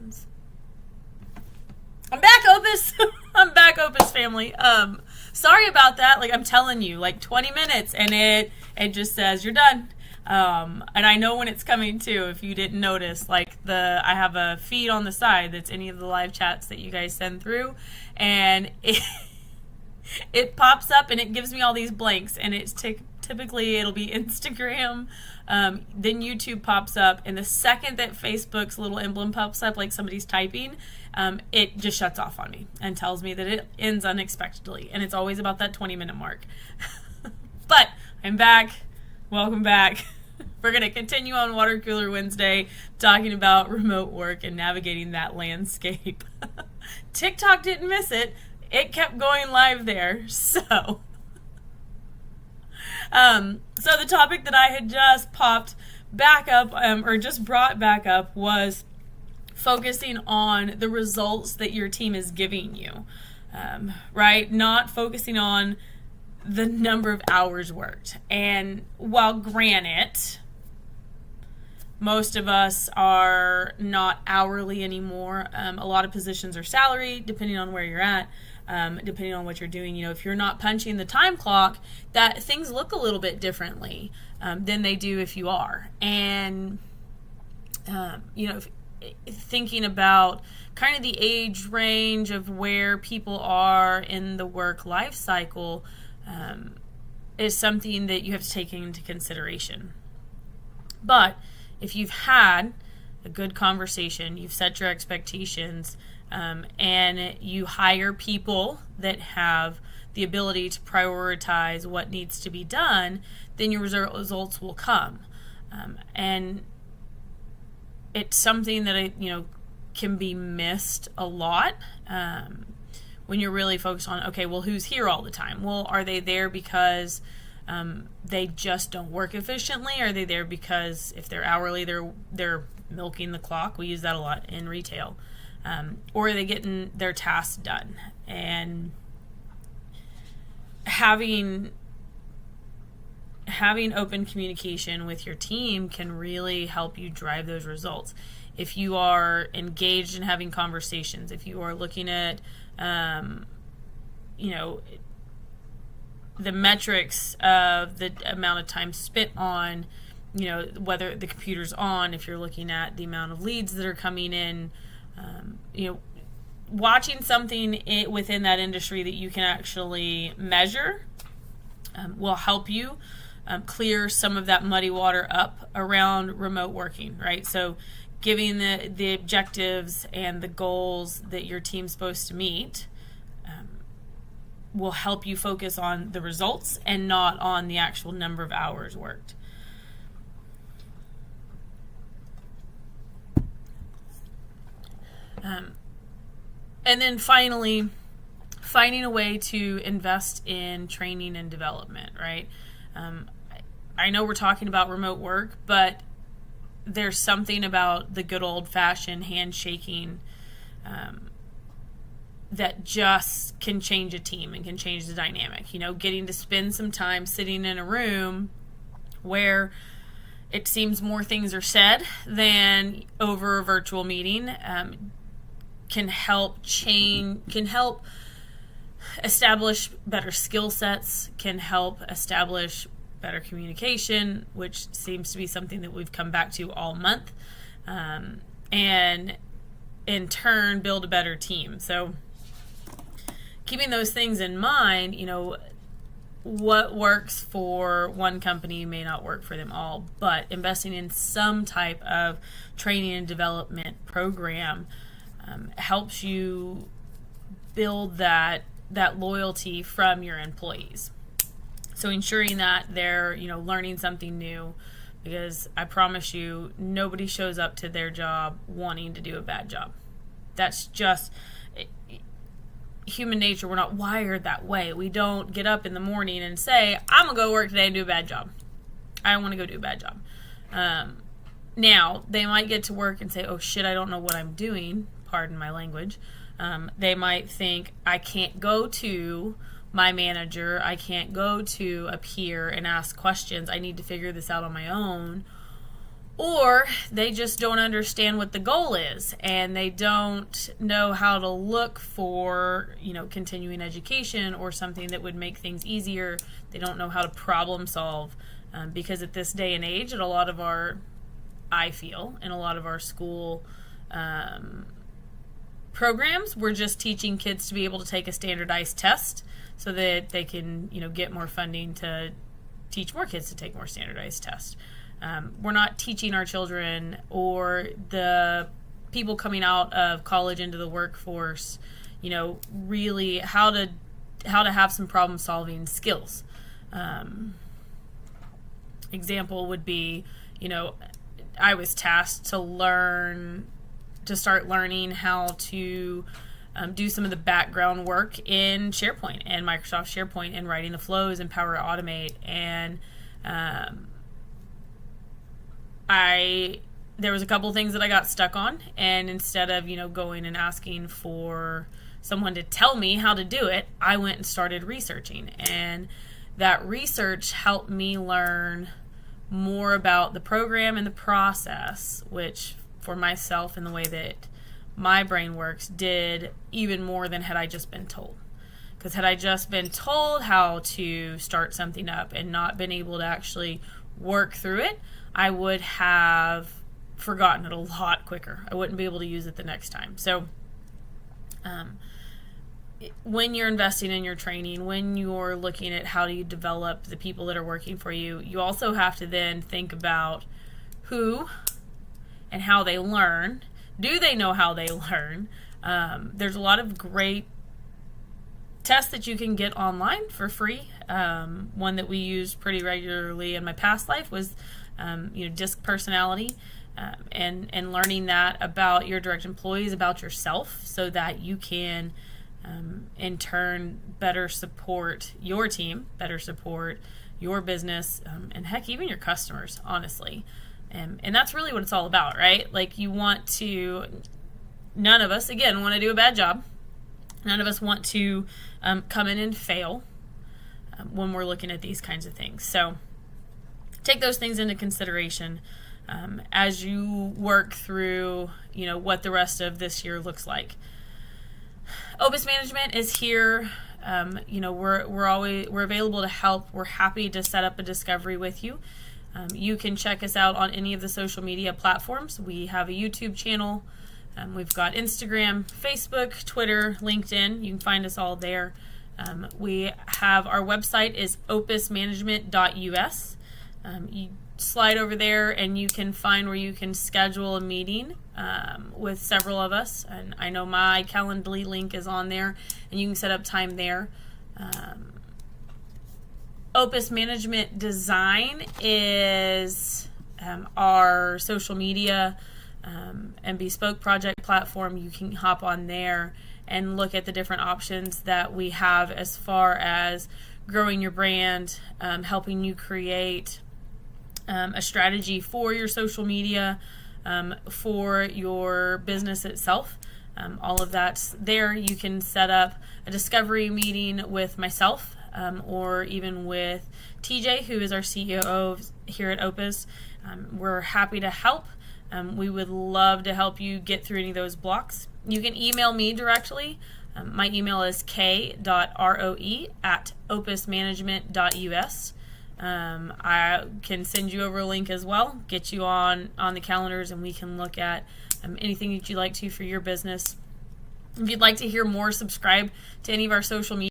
happens. I'm back, Opus. I'm back, Opus family. Sorry about that. Like, I'm telling you, like 20 minutes and it just says you're done. And I know when it's coming too, if you didn't notice, like I have a feed on the side that's any of the live chats that you guys send through, and it pops up and it gives me all these blanks, and it's typically it'll be Instagram, then YouTube pops up, and the second that Facebook's little emblem pops up, like somebody's typing, it just shuts off on me and tells me that it ends unexpectedly, and it's always about that 20-minute mark. But I'm back. Welcome back. We're going to continue on Water Cooler Wednesday talking about remote work and navigating that landscape. TikTok didn't miss it. It kept going live there. So the topic that I had just popped back up, or just brought back up, was focusing on the results that your team is giving you, right? Not focusing on the number of hours worked. And while granted, most of us are not hourly anymore. A lot of positions are salary, depending on where you're at, depending on what you're doing. You know, if you're not punching the time clock, that things look a little bit differently than they do if you are. And, thinking about kind of the age range of where people are in the work life cycle is something that you have to take into consideration. But if you've had a good conversation, you've set your expectations, and you hire people that have the ability to prioritize what needs to be done, then your results will come. And it's something that can be missed a lot when you're really focused on, okay, well, who's here all the time? Well, are they there because they just don't work efficiently? Are they there because if they're hourly, they're milking the clock? We use that a lot in retail. Or are they getting their tasks done? And having open communication with your team can really help you drive those results. If you are engaged in having conversations, if you are looking at the metrics of the amount of time spent on, whether the computer's on, if you're looking at the amount of leads that are coming in, watching something within that industry that you can actually measure will help you clear some of that muddy water up around remote working, right? So giving the objectives and the goals that your team's supposed to meet will help you focus on the results and not on the actual number of hours worked. And then finally, finding a way to invest in training and development, right? I know we're talking about remote work, but there's something about the good old-fashioned handshaking that just can change a team and can change the dynamic. Getting to spend some time sitting in a room where it seems more things are said than over a virtual meeting can help establish better skill sets, can help establish better communication, which seems to be something that we've come back to all month, and in turn build a better team. So keeping those things in mind, what works for one company may not work for them all, but investing in some type of training and development program helps you build that loyalty from your employees. So ensuring that they're, learning something new, because I promise you, nobody shows up to their job wanting to do a bad job. That's just human nature. We're not wired that way. We don't get up in the morning and say, I'm going to go work today and do a bad job. I want to go do a bad job. Now, they might get to work and say, oh shit, I don't know what I'm doing. Pardon my language. They might think, I can't go to my manager, I can't go to a peer and ask questions, I need to figure this out on my own. or they just don't understand what the goal is, and they don't know how to look for, continuing education or something that would make things easier. They don't know how to problem solve, because at this day and age, at a lot of our, I feel, in a lot of our school programs, we're just teaching kids to be able to take a standardized test so that they can, get more funding to teach more kids to take more standardized tests. We're not teaching our children or the people coming out of college into the workforce, really how to have some problem solving skills. Example would be, I was tasked to start learning how to do some of the background work in SharePoint and Microsoft SharePoint and writing the flows and Power Automate. And there was a couple things that I got stuck on, and instead of going and asking for someone to tell me how to do it, I went and started researching, and that research helped me learn more about the program and the process, which for myself and the way that my brain works did even more than had I just been told. Because had I just been told how to start something up and not been able to actually work through it, I would have forgotten it a lot quicker. I wouldn't be able to use it the next time. So when you're investing in your training, when you're looking at how do you develop the people that are working for you, you also have to then think about who and how they learn. Do they know how they learn? There's a lot of great tests that you can get online for free. One that we used pretty regularly in my past life was DISC personality, and learning that about your direct employees, about yourself, so that you can in turn better support your team, better support your business, and heck, even your customers, honestly. And that's really what it's all about, right? Like, none of us, again, want to do a bad job. None of us want to come in and fail when we're looking at these kinds of things. So take those things into consideration as you work through, what the rest of this year looks like. Opus Management is here. We're available to help. We're happy to set up a discovery with you. You can check us out on any of the social media platforms. We have a YouTube channel. We've got Instagram, Facebook, Twitter, LinkedIn. You can find us all there. We have our website is opusmanagement.us. You slide over there and you can find where you can schedule a meeting with several of us. And I know my Calendly link is on there, and you can set up time there. Opus Management Design is our social media and bespoke project platform. You can hop on there and look at the different options that we have as far as growing your brand, helping you create a strategy for your social media, for your business itself. All of that's there. You can set up a discovery meeting with myself, or even with TJ, who is our CEO here at Opus. We're happy to help. We would love to help you get through any of those blocks. You can email me directly. My email is k.roe@opusmanagement.us. I can send you over a link as well, get you on the calendars, and we can look at anything that you'd like to for your business. If you'd like to hear more, subscribe to any of our social media